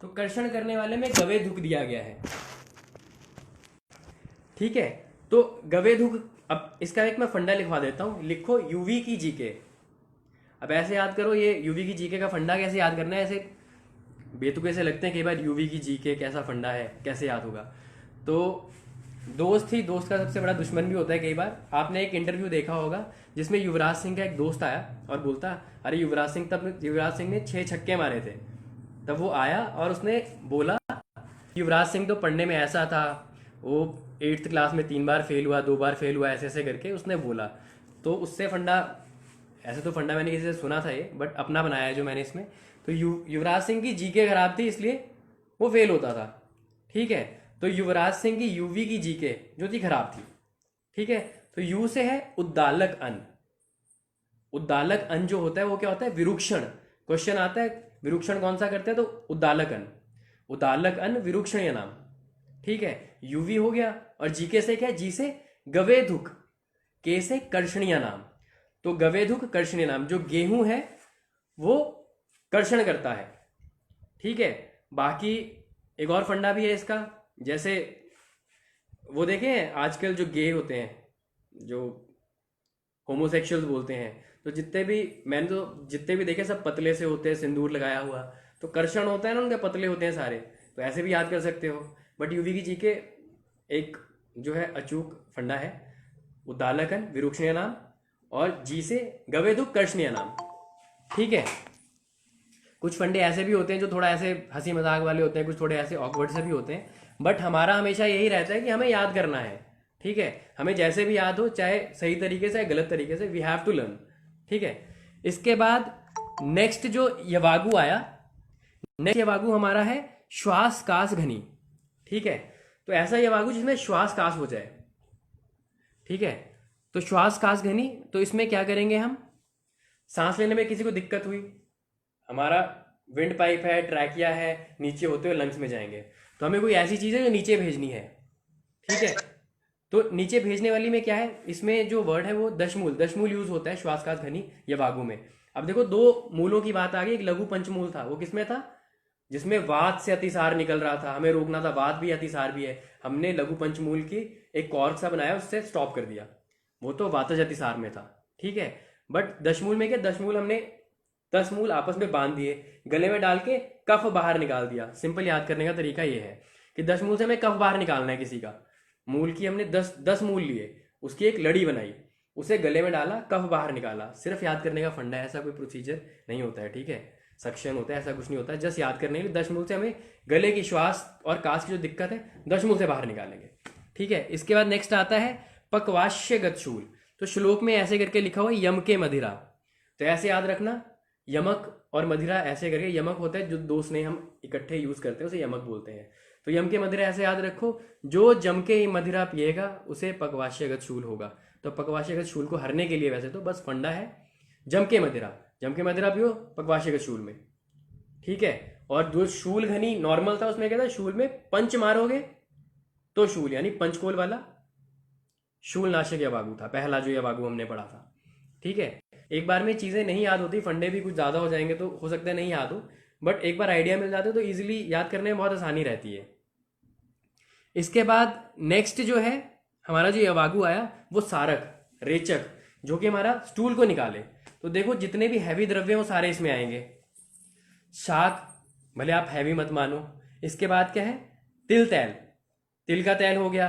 तो कर्षण करने वाले में गवे धुक दिया गया है। ठीक है, तो गवे धुक, अब इसका एक मैं फंडा लिखवा देता हूं, लिखो यूवी की जीके। अब ऐसे याद करो, ये यूवी की जीके का फंडा कैसे याद करना है, ऐसे बेतुके से लगते हैं कई बार, यूवी की जीके कैसा फंडा है, कैसे याद होगा। तो दोस्त ही दोस्त का सबसे बड़ा दुश्मन भी होता है कई बार। आपने एक इंटरव्यू देखा होगा जिसमें युवराज सिंह का एक दोस्त आया और बोलता, अरे युवराज सिंह ने 6 छक्के मारे थे। तब वो आया और उसने बोला, युवराज सिंह तो पढ़ने में ऐसा था, वो 8th क्लास में 3 बार फेल हुआ, 2 बार फेल हुआ, ऐसे ऐसे करके उसने बोला। तो उससे फंडा, ऐसे तो फंडा मैंने किसी से सुना था ये, बट अपना बनाया है जो मैंने इसमें। तो युवराज सिंह की जीके खराब थी इसलिए वो फेल होता था। ठीक है, तो युवराज सिंह की यूवी की जीके जो थी खराब थी। ठीक है, तो यू से है उद्दालक अन। उद्दालक अन जो होता है वो क्या होता है, विरूक्षण। क्वेश्चन आता है विरूक्षण कौन सा करते हैं, तो उद्दालक अन। उद्दालक अन विरूक्षणीय नाम। ठीक है, यूवी हो गया। और जीके से क्या है, जी से गवेधुक, के से कर्षणीय नाम। तो गवेधुक कर्षणीय नाम, जो गेहूं है वो कर्षण करता है। ठीक है, बाकी एक और फंडा भी है इसका, जैसे वो देखें आजकल जो गे होते हैं, जो होमोसेक्सुअल्स बोलते हैं, तो जितने भी, मैंने तो जितने भी देखे सब पतले से होते हैं, सिंदूर लगाया हुआ। तो कर्षण होता है ना उनके, पतले होते हैं सारे। तो ऐसे भी याद कर सकते हो। बट यूवी की जी के एक जो है अचूक फंडा है, उद्दालकन विरूक्षणीय नाम, और जी से गवेदुक कर्षणीय नाम। ठीक है, कुछ फंडे ऐसे भी होते हैं जो थोड़ा ऐसे हंसी मजाक वाले होते हैं, कुछ थोड़े ऐसे ऑकवर्ड से भी होते हैं। बट हमारा हमेशा यही रहता है कि हमें याद करना है। ठीक है, हमें जैसे भी याद हो, चाहे सही तरीके से या गलत तरीके से, वी हैव टू लर्न। ठीक है, इसके बाद नेक्स्ट जो यवागु आया, नेक्स्ट यवागु हमारा है श्वास कास घनी। ठीक है, तो ऐसा यवागु जिसमें श्वास कास हो जाए। ठीक है, तो श्वास कास घनी, तो इसमें क्या करेंगे हम, सांस लेने में किसी को दिक्कत हुई, हमारा विंड पाइप है, ट्रैकिया है, नीचे होते हुए लंग्स में जाएंगे, तो हमें कोई ऐसी चीज है जो नीचे भेजनी है। ठीक है, तो नीचे भेजने वाली में क्या है, इसमें जो वर्ड है वो दशमूल, दशमूल यूज होता है श्वासकास घनी यवागु में। अब देखो, 2 मूलों की बात आ गई। एक लघु पंचमूल था, वो किसमें था, जिसमें वात से अतिसार निकल रहा था, हमें रोकना था, वात भी अतिसार भी है, हमने लघु पंचमूल की एक कॉर्क सा बनाया, उससे स्टॉप कर दिया, वो तो वातज अतिसार में था। ठीक है, बट दशमूल में क्या, दशमूल हमने 10 मूल आपस में बांध दिए, गले में डाल के कफ बाहर निकाल दिया। सिंपल याद करने का तरीका ये है कि 10 मूल से हमें कफ बाहर निकालना है किसी का। मूल की हमने 10 मूल लिए, उसकी एक लड़ी बनाई, उसे गले में डाला, कफ बाहर निकाला। सिर्फ याद करने का फंडा है, ऐसा कोई प्रोसीजर नहीं होता है। ठीक है, सक्शन होता है, ऐसा कुछ नहीं होता है। जस्ट याद करने के लिए 10 मूल से हमें गले की श्वास और कास की जो दिक्कत है 10 मूल से बाहर निकालेंगे। ठीक है, इसके बाद नेक्स्ट आता है पक्वाश्य गतशूल। तो श्लोक में ऐसे करके लिखा हुआ है यम के मदिरा, तो ऐसे याद रखना, यमक और मदिरा ऐसे करके। यमक होता है जो 2 स्नेह हम इकट्ठे यूज करते हैं, उसे यमक बोलते हैं। तो यम के मदिरा ऐसे याद रखो, जो जम के मदिरा पिएगा उसे पक्वाश्यगत शूल होगा। तो पक्वाश्यगत शूल को हरने के लिए वैसे तो बस फंडा है जम के मदिरा, जम के मदिरा पियो पक्वाश्यगत शूल में। ठीक है, और जो शूल घनी नॉर्मल था उसमें क्या था, शूल में पंच मारोगे तो शूल, यानी पंचकोल वाला शूल नाशक यवागु था, पहला जो यवागु हमने पढ़ा था। ठीक है, एक बार में चीजें नहीं याद होती, फंडे भी कुछ ज्यादा हो जाएंगे तो हो सकता है नहीं याद हो, बट एक बार आइडिया मिल जाते तो इजीली याद करने में बहुत आसानी रहती है। इसके बाद नेक्स्ट जो है हमारा जो यवागु आया वो सारक, रेचक, जो कि हमारा स्टूल को निकाले। तो देखो जितने भी हैवी द्रव्य हैं वो सारे इसमें आएंगे। शाक, भले आप हैवी मत मानो। इसके बाद क्या है, तिल तैल, तिल का तैल हो गया,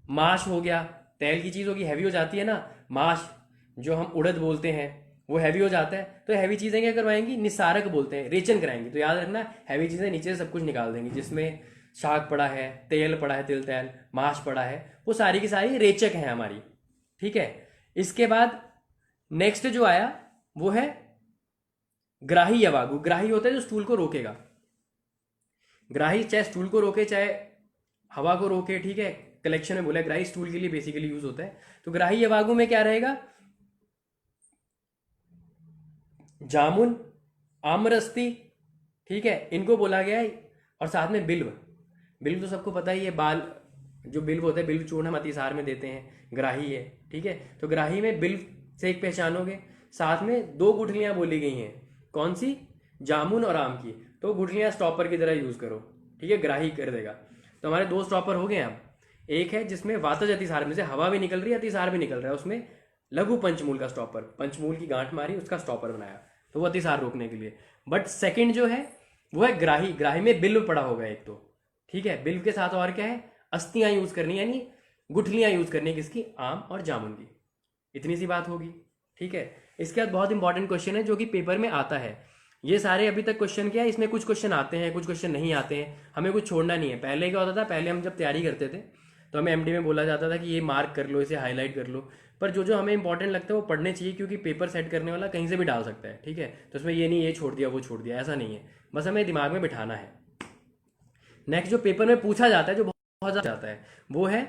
माश हो गया, तैल की चीज होगी, हैवी हो जाती है ना। माश जो हम उड़द बोलते हैं वो हैवी हो जाता है, तो हैवी चीजें क्या करवाएंगी, निसारक बोलते हैं, रेचन कराएंगी। तो याद रखना, हैवी चीजें नीचे से सब कुछ निकाल देंगी, जिसमें शाक पड़ा है, तेल पड़ा है, तिल तैल, माश पड़ा है, वो सारी की सारी रेचक है हमारी। ठीक है, इसके बाद नेक्स्ट जो आया वो है ग्राही यवागु। ग्राही होता है जो स्टूल को रोकेगा। ग्राही चाहे स्टूल को रोके चाहे हवा को रोके। ठीक है, कलेक्शन में बोला ग्राही स्टूल के लिए बेसिकली यूज होता है। तो ग्राही यवागु में क्या रहेगा, जामुन, आमरस्ती, ठीक है, इनको बोला गया है। और साथ में बिल्व, बिल्व तो सबको पता ही है, बाल जो बिल्व होता है, बिल्व चूर्ण हम अतिसार में देते हैं, ग्राही है। ठीक है, तो ग्राही में बिल्व से एक पहचानोगे। साथ में 2 गुठलियां बोली गई हैं, कौन सी, जामुन और आम की। तो गुठलियां स्टॉपर की तरह यूज करो, ठीक है, ग्राही कर देगा। तो हमारे दो स्टॉपर हो गए। अब एक है जिसमें वातज अतिसार में से हवा भी निकल रही है, अतिसार भी निकल रहा है, उसमें लघु पंचमूल का स्टॉपर, पंचमूल की गांठ मारी, उसका स्टॉपर बनाया, तो वो अतिसार रोकने के लिए। बट सेकंड जो है वो है ग्राही। ग्राही में बिल्व पड़ा होगा एक तो, ठीक है, बिल्व के साथ और क्या है, अस्थियां यूज करनी, यानी गुठलियां यूज करनी है, किसकी, आम और जामुन की। इतनी सी बात होगी, ठीक है। इसके बाद बहुत इंपॉर्टेंट क्वेश्चन है जो कि पेपर में आता है। ये सारे अभी तक क्वेश्चन क्या है, इसमें कुछ क्वेश्चन आते हैं, कुछ क्वेश्चन नहीं आते हैं, हमें कुछ छोड़ना नहीं है। पहले क्या होता था, पहले हम जब तैयारी करते थे तो हमें एमडी में बोला जाता था कि ये मार्क कर लो, इसे हाईलाइट कर लो, पर जो जो हमें इंपॉर्टेंट लगता है वो पढ़ने चाहिए, क्योंकि पेपर सेट करने वाला कहीं से भी डाल सकता है, ठीक है। तो इसमें ये नहीं ये छोड़ दिया वो छोड़ दिया, ऐसा नहीं है, बस हमें दिमाग में बिठाना है। नेक्स्ट जो पेपर में पूछा जाता है, जो बहुत ज्यादा जाता है, वो है,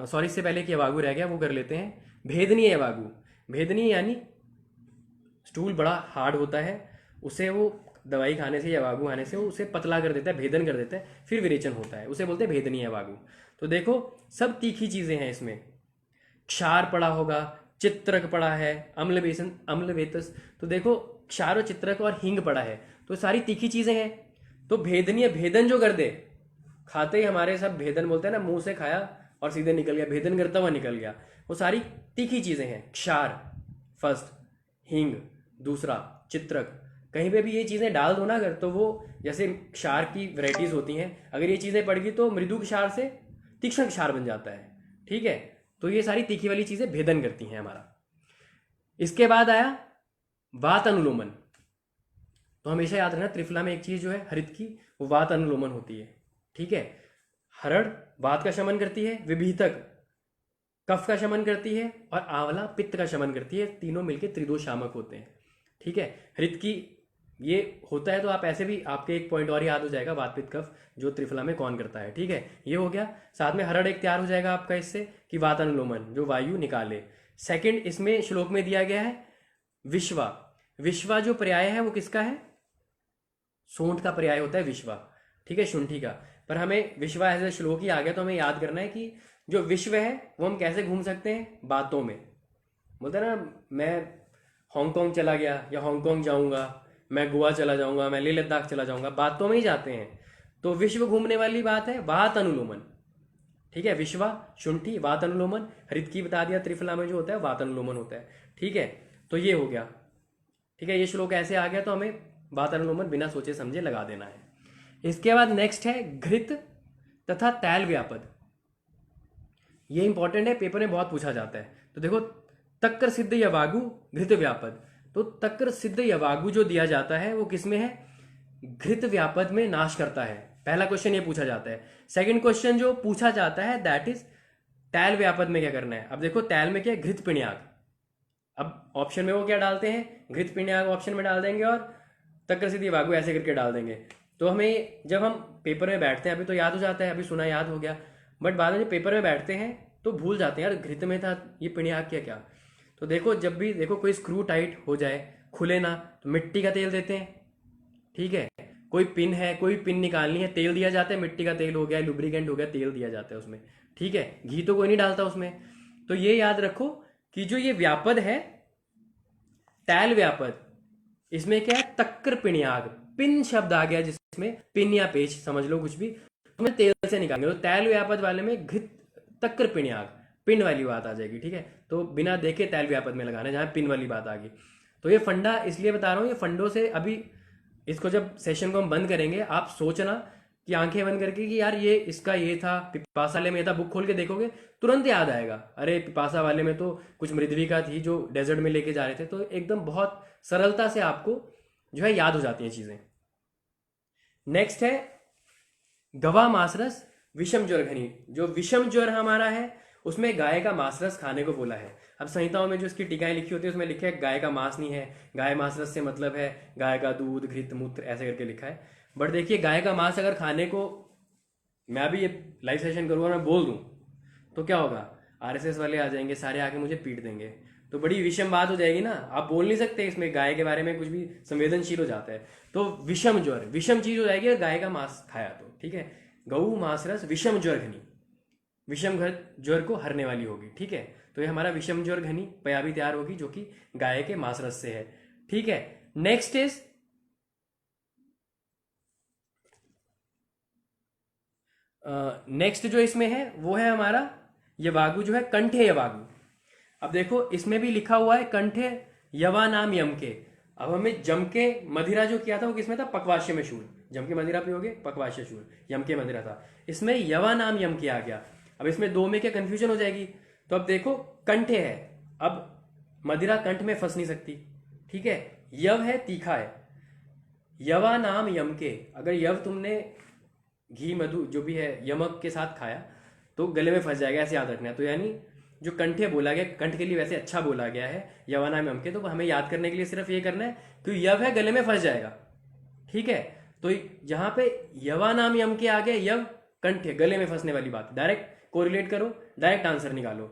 सॉरी इससे पहले कि अवागु रह गया, वो कर लेते हैं, भेदनीय अवागु। भेदनीय यानी स्टूल बड़ा हार्ड होता है, उसे वो दवाई खाने से या अवागु खाने से वो उसे पतला कर देता है, भेदन कर देता है, फिर विरेचन होता है, उसे बोलते हैं भेदनीय अवागु। तो देखो सब तीखी चीजें हैं इसमें, क्षार पड़ा होगा, चित्रक पड़ा है, अम्ल बेसन, अम्ल वेतस, तो देखो क्षार और चित्रक और हींग पड़ा है, तो सारी तीखी चीजें हैं। तो भेदनीय, भेदन जो कर दे, खाते ही हमारे सब भेदन बोलते हैं ना, मुंह से खाया और सीधे निकल गया, भेदन करता हुआ निकल गया, वो सारी तीखी चीजें हैं। क्षार फर्स्ट, हींग दूसरा, चित्रक, कहीं पे भी ये चीजें डाल दो ना अगर, तो वो जैसे क्षार की वैरायटीज होती हैं, अगर ये चीजें पड़ गई तो मृदु क्षार से तीक्ष्ण क्षार बन जाता है, ठीक है। तो ये सारी तीखी वाली चीजें भेदन करती हैं हमारा। इसके बाद आया वात अनुलोमन। तो हमेशा याद रखना त्रिफला में एक चीज जो है हरित की, वो वात अनुलोमन होती है, ठीक है। हरड़ वात का शमन करती है, विभीतक कफ का शमन करती है, और आंवला पित्त का शमन करती है, तीनों मिलकर त्रिदोष शामक होते हैं, ठीक है। हृत की ये होता है तो आप ऐसे भी, आपके एक पॉइंट और याद हो जाएगा, वात पित्त कफ जो त्रिफला में कौन करता है, ठीक है। ये हो गया। साथ में हरड़ एक तैयार हो जाएगा आपका इससे, कि वात अनुलोमन जो वायु निकाले। सेकंड इसमें श्लोक में दिया गया है विश्वा। विश्वा जो पर्याय है वो किसका है, सोंठ का पर्याय होता है विश्वा, ठीक है, शुंठी का। पर हमें विश्वा ऐसे श्लोक ही आ गया तो हमें याद करना है कि जो विश्व है वो हम कैसे घूम सकते हैं, बातों में। बोलते हैं ना, मैं हांगकांग चला गया या हांगकांग जाऊंगा, मैं गोवा चला जाऊंगा, मैं लेह लद्दाख चला जाऊंगा, बातों में ही जाते हैं। तो विश्व घूमने वाली बात है वात अनुलोमन, ठीक है। विश्वा शुंठी वात अनुलोमन, हृत की बता दिया, त्रिफला में जो होता है वात अनुलोमन होता है, ठीक है। तो ये हो गया, ठीक है। ये श्लोक ऐसे आ गया तो हमें वात अनुलोमन बिना सोचे समझे लगा देना है। इसके बाद नेक्स्ट है घृत तथा तैल व्यापद। ये इंपॉर्टेंट है, पेपर में बहुत पूछा जाता है। तो देखो तक्र सिद्ध यवागु घृत व्यापद, तो तक्र सिद्ध यवागु जो दिया जाता है वो किसमें है, घृत व्यापद में नाश करता है। पहला क्वेश्चन ये पूछा जाता है। सेकंड क्वेश्चन जो पूछा जाता है दैट इज तैल व्यापद में क्या करना है। अब देखो तैल में क्या है, घृत पिण्याग। अब ऑप्शन में वो क्या डालते हैं, घृत पिण्याग ऑप्शन में डाल देंगे और तक्र सिद्ध यवागु ऐसे करके डाल देंगे। तो हमें जब हम पेपर में बैठते हैं, अभी तो याद हो जाता है, अभी सुना याद हो गया, बट बाद में जब पेपर में बैठते हैं तो भूल जाते हैं, यार घृत में था, ये पिण्याग क्या क्या। तो देखो जब भी देखो कोई स्क्रू टाइट हो जाए, खुले ना, तो मिट्टी का तेल देते हैं, ठीक है। कोई पिन है, कोई पिन निकालनी है, तेल दिया जाता है, मिट्टी का तेल हो गया, लुब्रिकेंट हो गया, तेल दिया जाता है उसमें, ठीक है। घी तो कोई नहीं डालता उसमें। तो ये याद रखो कि जो ये व्यापद है तैल व्यापद, इसमें क्या है, तक्र पिण्याग, पिन शब्द आ गया जिसमें पिन या पेच समझ लो कुछ भी, तुम्हें तेल से निकालेंगे। तो तैल व्यापद वाले में घृत तक्र पिण्याग, पिन वाली बात आ जाएगी, ठीक है। तो बिना देखे तैल व्यापद में लगाना जहां पिन वाली बात आ गई। तो ये फंडा इसलिए बता रहा हूं, ये फंडों से अभी इसको जब सेशन को हम बंद करेंगे, आप सोचना कि आंखें बंद करके कि यार ये इसका ये था, पिपासा वाले में था, बुक खोल के देखोगे तुरंत याद आएगा, अरे पिपासा वाले में तो कुछ मृदविका थी जो डेजर्ट में लेके जा रहे थे। तो एकदम बहुत सरलता से आपको जो है याद हो जाती हैं चीजें। नेक्स्ट है गवा मासरस विषम ज्वर घनी। जो विषम ज्वर हमारा है उसमें गाय का मासरस खाने को बोला है। अब संहिताओं में जो इसकी टीकाएं लिखी होती है उसमें लिखा है गाय का मांस नहीं है, गाय मासरस से मतलब है गाय का दूध घृत मूत्र ऐसे करके लिखा है। बट देखिए गाय का मांस अगर खाने को मैं अभी ये लाइव सेशन करूंगा, मैं बोल दूं तो क्या होगा, आरएसएस वाले आ जाएंगे, सारे आके मुझे पीट देंगे, तो बड़ी विषम बात हो जाएगी ना। आप बोल नहीं सकते इसमें गाय के बारे में कुछ भी, संवेदनशील हो जाता है। तो विषम ज्वर विषम चीज हो जाएगी अगर गाय का मांस खाया तो, ठीक है। गऊ मांसरस विषम ज्वर घनी, विषम ज्वर को हरने वाली होगी, ठीक है। तो ये हमारा विषम ज्वर घनी पयाबी तैयार होगी जो कि गाय के मांसरस से है, ठीक है। नेक्स्ट इज नेक्स्ट जो इसमें है वो है हमारा यवागु, जो है कंठे यवागु। अब देखो इसमें भी लिखा हुआ है कंठे यवा नाम यम के। अब हमें जम के मदिरा जो किया था वो किसमें था, पक्वाश्य में शूल। जम के मदिरा पियोगे, पक्वाश्य शूल, यम के मदिरा था। इसमें यवा नाम यम के आ गया। अब इसमें दो में क्या कंफ्यूजन हो जाएगी। तो अब देखो कंठे है, अब मदिरा कंठ में फंस नहीं सकती, ठीक है। यव है, तीखा है, यवा नाम यम के। अगर यव तुमने घी मधु जो भी है यमक के साथ खाया तो गले में फंस जाएगा, ऐसे याद रखना है। तो यानी जो कंठे बोला गया, कंठ के लिए वैसे अच्छा बोला गया है यवा नाम यम के, तो हमें याद करने के लिए सिर्फ ये करना है कि यव है गले में फंस जाएगा, ठीक है। तो जहां पे यवा नाम यम के आ गया, यव कंठे गले में फंसने वाली बात, डायरेक्ट कोरिलेट करो, डायरेक्ट आंसर निकालो।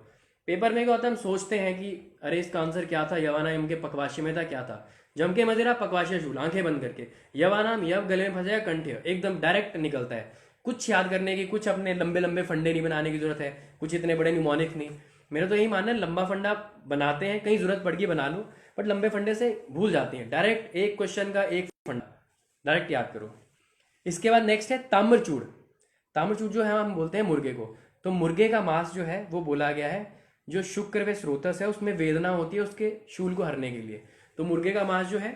पेपर में क्या होता है, हम सोचते हैं कि अरे इसका आंसर क्या था, यवा नाम यम के पकवाशी में था, क्या था, जम के मदिरा पकवाशी शूल, आंखें बंद करके यवा नाम यव गले में फंस जाएगा, कंठे एकदम डायरेक्ट निकलता है। कुछ याद करने की, कुछ अपने लंबे लंबे फंडे नहीं बनाने की जरूरत है, कुछ इतने बड़े न्यूमोनिक नहीं। मेरा तो यही मानना है, लंबा फंडा बनाते हैं कहीं जरूरत पड़ गई बना लो, बट लंबे फंडे से भूल जाते हैं। डायरेक्ट एक क्वेश्चन का एक फंडा डायरेक्ट याद करो। इसके बाद नेक्स्ट है ताम्रचूड़। ताम्रचूड़ जो है हम बोलते हैं मुर्गे को। तो मुर्गे का मांस जो है वो बोला गया है जो शुक्र व स्रोतस है उसमें वेदना होती है उसके शूल को हरने के लिए। तो मुर्गे का मांस जो है,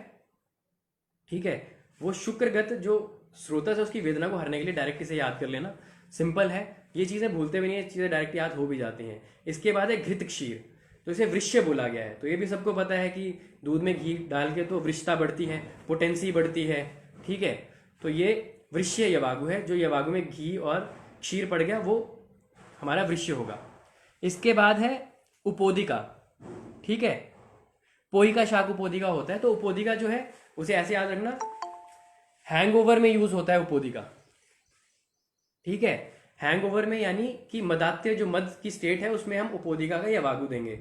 ठीक है, वो शुक्रगत जो स्रोतस है उसकी वेदना को हरने के लिए, डायरेक्ट इसे याद कर लेना, सिंपल है। ये चीजें भूलते भी नहीं है, चीजें डायरेक्ट याद हो भी जाती हैं। इसके बाद है घृत क्षीर, तो इसे वृश्य बोला गया है। तो ये भी सबको पता है कि दूध में घी डाल के तो वृषता बढ़ती है, पोटेंसी बढ़ती है, ठीक है। तो ये वृश्य यवागु है, जो यवागु में घी और क्षीर पड़ गया वो हमारा वृश्य होगा। इसके बाद है उपोदिका, ठीक है, पोही का शाक उपोदिका होता है। तो उपोदिका जो है उसे ऐसे याद रखना, हैंगओवर में यूज होता है उपोदिका, ठीक है। हैंगओवर में यानी कि मदात्य जो मद की स्टेट है उसमें हम उपोदिका का यवागु देंगे,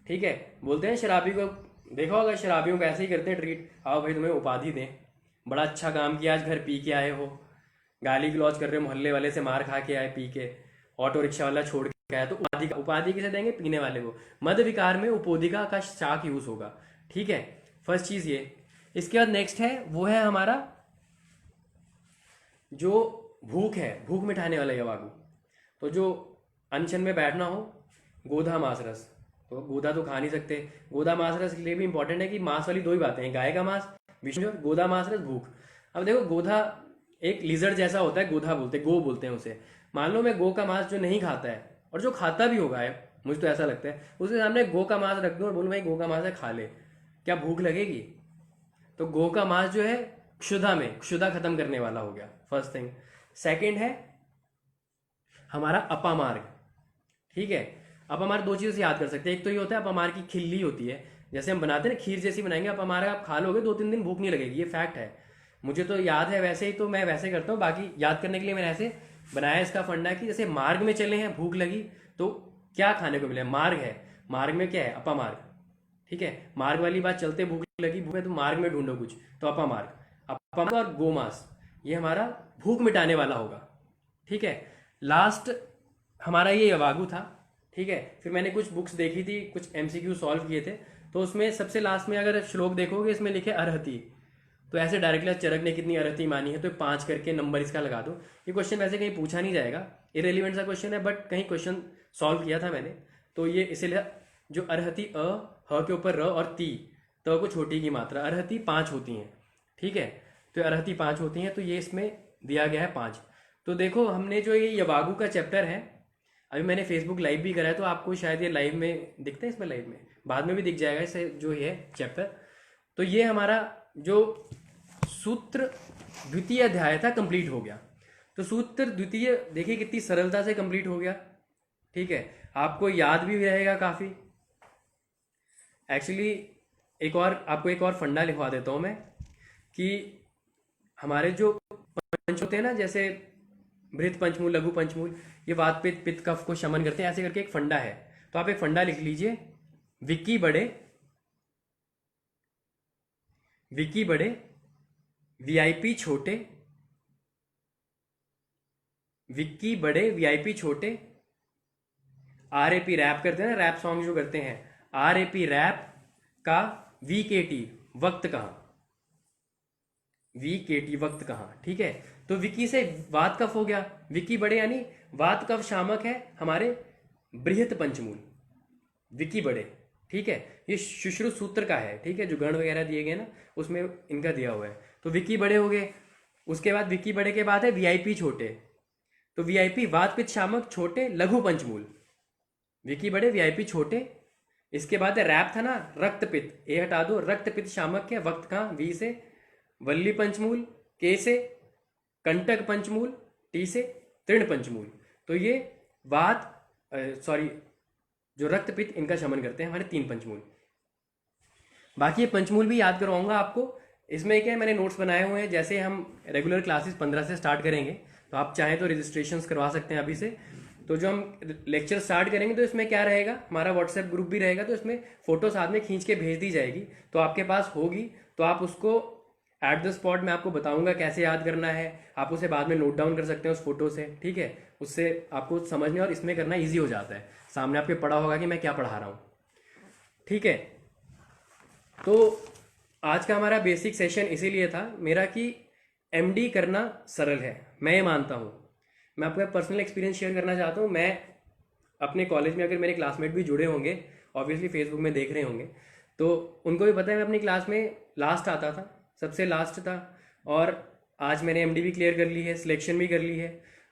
ठीक है। बोलते हैं शराबी को, देखो अगर शराबियों को ऐसे ही करते हैं ट्रीट, आओ भाई तुम्हें उपाधि दें, बड़ा अच्छा काम किया, आज घर पी के आए हो, गाली गलौज कर रहे हो, मोहल्ले वाले से मार खा के आए पी के, ऑटो रिक्शा वाला छोड़ के आया, तो उपाधि उपाधि किसे देंगे, पीने वाले को। मद विकार में उपोदिका का शाक यूज होगा, ठीक है। फर्स्ट चीज ये। इसके बाद नेक्स्ट है वो है हमारा जो भूख है, भूख मिटाने वाला यवागु। तो जो अनशन में बैठना हो, गोधा मांस रस, तो गोधा तो खा नहीं सकते, गोधा मांस रस के लिए भी इंपॉर्टेंट है कि मांस वाली दो ही बातें हैं, गाय का मांस विष्णु, गोधा मांस रस भूख। अब देखो गोधा एक लिजर्ड जैसा होता है, गोधा बोलते हैं, गो बोलते हैं उसे। मान लो मैं गो का मांस जो नहीं खाता है और जो खाता भी होगा है, मुझे तो ऐसा लगता है, उसके सामने गो का मांस रख दूं और बोलूं भाई गो का मांस है खा ले, क्या भूख लगेगी। तो गो का मांस जो है क्षुधा में, क्षुधा खत्म करने वाला हो गया, फर्स्ट थिंग। सेकंड है हमारा अपामार्ग, ठीक है। अपामार्ग दो चीजों से याद कर सकते हैं, एक तो ये होता है अपामार्ग की खिल्ली होती है, जैसे हम बनाते हैं ना खीर जैसी बनाएंगे, अपामार्ग आप खा लोगे 2-3 दिन भूख नहीं लगेगी, ये फैक्ट है। मुझे तो याद है वैसे ही, तो मैं वैसे करता हूँ, बाकी याद करने के लिए मैंने ऐसे बनाया इसका फंडा कि जैसे मार्ग में चले हैं, भूख लगी तो क्या खाने को मिले, मार्ग है, मार्ग में क्या है, अपामार्ग, ठीक है। मार्ग वाली बात चलते, भूख लगी, भूख है तो मार्ग में ढूंढो कुछ, तो अपामार्ग। अपामार्ग और गोमांस ये हमारा भूख मिटाने वाला होगा, ठीक है। लास्ट हमारा ये यवागु था, ठीक है। फिर मैंने कुछ बुक्स देखी थी, कुछ एमसीक्यू सॉल्व किए थे, तो उसमें सबसे लास्ट में अगर श्लोक देखोगे इसमें लिखे अरहति, तो ऐसे डायरेक्टली चरक ने कितनी अरहति मानी है, तो 5 करके नंबर इसका लगा दो। ये क्वेश्चन वैसे कहीं पूछा नहीं जाएगा, इरेलीवेंट सा क्वेश्चन है, बट कहीं क्वेश्चन सॉल्व किया था मैंने, तो ये इसीलिए जो अरहति अ ह के ऊपर र और ती, त को छोटी की मात्रा, अरहति 5 होती हैं, ठीक है। तो अरहति 5 होती हैं, तो ये इसमें दिया गया है 5। तो देखो हमने जो ये यवागु का चैप्टर है, अभी मैंने फेसबुक लाइव भी करा है, तो आपको शायद ये लाइव में दिखता है, इसमें लाइव में बाद में भी दिख जाएगा इसे जो ये चैप्टर। तो ये हमारा जो सूत्र द्वितीय अध्याय था कंप्लीट हो गया। तो सूत्र द्वितीय देखिए कितनी सरलता से कंप्लीट हो गया, ठीक है। आपको याद भी रहेगा काफी। एक्चुअली एक और आपको एक और फंडा लिखवा देता हूं मैं कि हमारे जो पंच होते हैं ना, जैसे भृत पंचमूल, लघु पंचमूल, ये वात पित्त पित्त कफ को शमन करते हैं, ऐसे करके एक फंडा है। तो आप एक फंडा लिख लीजिए, विक्की बड़े, विक्की बड़े, वीआईपी छोटे, विक्की बड़े वीआईपी छोटे, आरएपी रैप करते हैं ना, रैप सॉन्ग जो करते हैं, आरएपी रैप का वीकेटी वक्त कहां, VKT वक्त कहाँ, ठीक है। तो विकी से वात कफ हो गया, विकी बड़े यानी वात कफ शामक है हमारे बृहत पंचमूल, विकी बड़े, ठीक है। ये शुश्रु सूत्र का है, ठीक है, जो गण वगैरह दिए गए ना उसमें इनका दिया हुआ है। तो विकी बड़े हो गए। उसके बाद विकी बड़े के बाद है VIP छोटे, तो VIP वात पित्त शामक छोटे लघु पंचमूल, विकी बड़े VIP छोटे। इसके बाद है रैप था ना रक्त पित्त, ए हटा दो, रक्त पित्त शामक है वक्त कहाँ, V से वल्ली पंचमूल, K से कंटक पंचमूल, T से तृण पंचमूल। तो ये वात सॉरी जो रक्त पित्त इनका शमन करते हैं हमारे 3 पंचमूल। बाकी ये पंचमूल भी याद करवाऊंगा आपको। इसमें क्या है, मैंने नोट्स बनाए हुए हैं। जैसे हम रेगुलर क्लासेस 15 से स्टार्ट करेंगे, तो आप चाहें तो रजिस्ट्रेशन करवा सकते हैं अभी से। तो जो हम लेक्चर स्टार्ट करेंगे तो इसमें क्या रहेगा, हमारा व्हाट्सएप ग्रुप भी रहेगा, तो इसमें फोटो साथ में खींच के भेज दी जाएगी, तो आपके पास होगी, तो आप उसको एट द स्पॉट मैं आपको बताऊंगा कैसे याद करना है। आप उसे बाद में नोट डाउन कर सकते हैं उस फोटो से, ठीक है। उससे आपको समझने और इसमें करना ईजी हो जाता है, सामने आपके पढ़ा होगा कि मैं क्या पढ़ा रहा हूँ, ठीक है। तो आज का हमारा बेसिक सेशन इसीलिए था मेरा कि MD करना सरल है, मैं ये मानता हूँ। मैं आपका पर्सनल एक्सपीरियंस शेयर करना चाहता हूँ। मैं अपने कॉलेज में, अगर मेरे क्लासमेट भी जुड़े होंगे, ऑब्वियसली फेसबुक में देख रहे होंगे, तो उनको भी पता है मैं अपनी क्लास में लास्ट आता था, सबसे लास्ट था। और आज मैंने MD भी क्लियर कर ली है, सिलेक्शन भी कर ली है,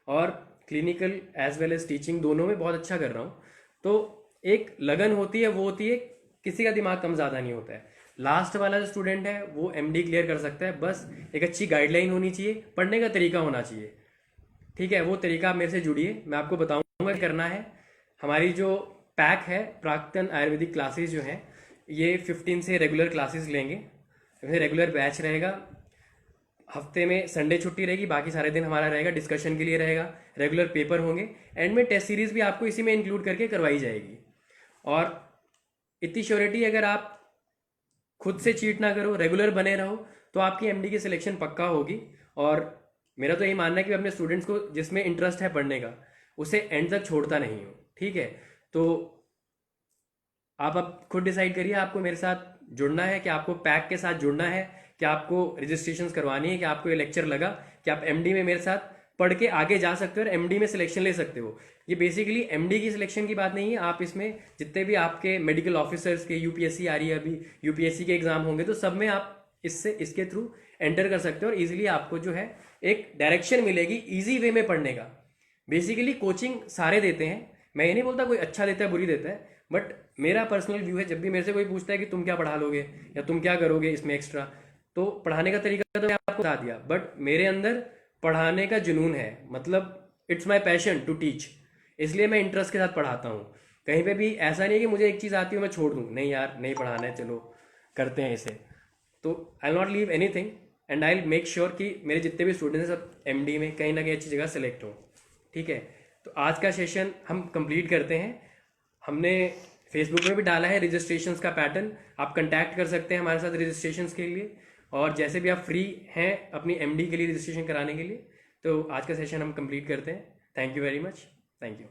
और clinical as well as teaching दोनों में बहुत अच्छा कर रहा हूँ। तो एक लगन होती है, वो होती है, किसी का दिमाग कम ज़्यादा नहीं होता है। लास्ट वाला जो स्टूडेंट है वो MD क्लियर कर सकता है, बस एक अच्छी गाइडलाइन होनी चाहिए, पढ़ने का तरीका होना चाहिए, ठीक है। वो तरीका आप मेरे से जुड़िए, मैं आपको बताऊंगा करना है। हमारी जो पैक है प्राक्तन आयुर्वेदिक क्लासेस जो हैं, ये 15 से रेगुलर क्लासेस लेंगे, फिर रेगुलर बैच रहेगा, हफ्ते में संडे छुट्टी रहेगी, बाकी सारे दिन हमारा रहेगा डिस्कशन के लिए रहेगा, रेगुलर पेपर होंगे, एंड में टेस्ट सीरीज भी आपको इसी में इंक्लूड करके करवाई जाएगी। और इतनी श्योरिटी, अगर आप खुद से चीट ना करो, रेगुलर बने रहो, तो आपकी MD की सिलेक्शन पक्का होगी। और मेरा तो यही मानना है कि अपने स्टूडेंट्स को जिसमें इंटरेस्ट है पढ़ने का, उसे एंड तक छोड़ता नहीं हूँ, ठीक है। तो आप अब खुद डिसाइड करिए आपको मेरे साथ जुड़ना है, कि आपको पैक के साथ जुड़ना है, कि आपको रजिस्ट्रेशन करवानी है, कि आपको ये लेक्चर लगा कि आप MD में मेरे साथ पढ़ के आगे जा सकते हो और MD में सिलेक्शन ले सकते हो। ये बेसिकली MD की सिलेक्शन की बात नहीं है, आप इसमें जितने भी आपके मेडिकल ऑफिसर्स के UPSC आ रही है अभी, UPSC के एग्जाम होंगे, तो सब में आप इसके थ्रू एंटर कर सकते हो, और इजीली आपको जो है एक डायरेक्शन मिलेगी इजी वे में पढ़ने का। बेसिकली कोचिंग सारे देते हैं, मैं ये नहीं बोलता कोई अच्छा देता है बुरी देता है, बट मेरा पर्सनल व्यू है, जब भी मेरे से कोई पूछता है कि तुम क्या पढ़ा लोगे या तुम क्या करोगे इसमें एक्स्ट्रा, तो पढ़ाने का तरीका तो मैं आपको बता दिया, बट मेरे अंदर पढ़ाने का जुनून है, मतलब it's my passion to teach, इसलिए मैं इंटरेस्ट के साथ पढ़ाता हूँ। कहीं पे भी ऐसा नहीं है कि मुझे एक चीज़ आती है मैं छोड़ दूँ, नहीं यार नहीं पढ़ाना है, चलो करते हैं इसे। तो I will not leave anything, and I will make sure कि मेरे जितने भी स्टूडेंट्स हैं सब MD में कहीं ना कहीं अच्छी जगह सेलेक्ट हो, ठीक है। तो आज का सेशन हम कंप्लीट करते हैं। हमने फेसबुक में भी डाला है रजिस्ट्रेशंस का पैटर्न, आप कंटैक्ट कर सकते हैं हमारे साथ रजिस्ट्रेशंस के लिए, और जैसे भी आप फ्री हैं अपनी MD के लिए रजिस्ट्रेशन कराने के लिए। तो आज का सेशन हम कंप्लीट करते हैं। Thank you very much, thank you.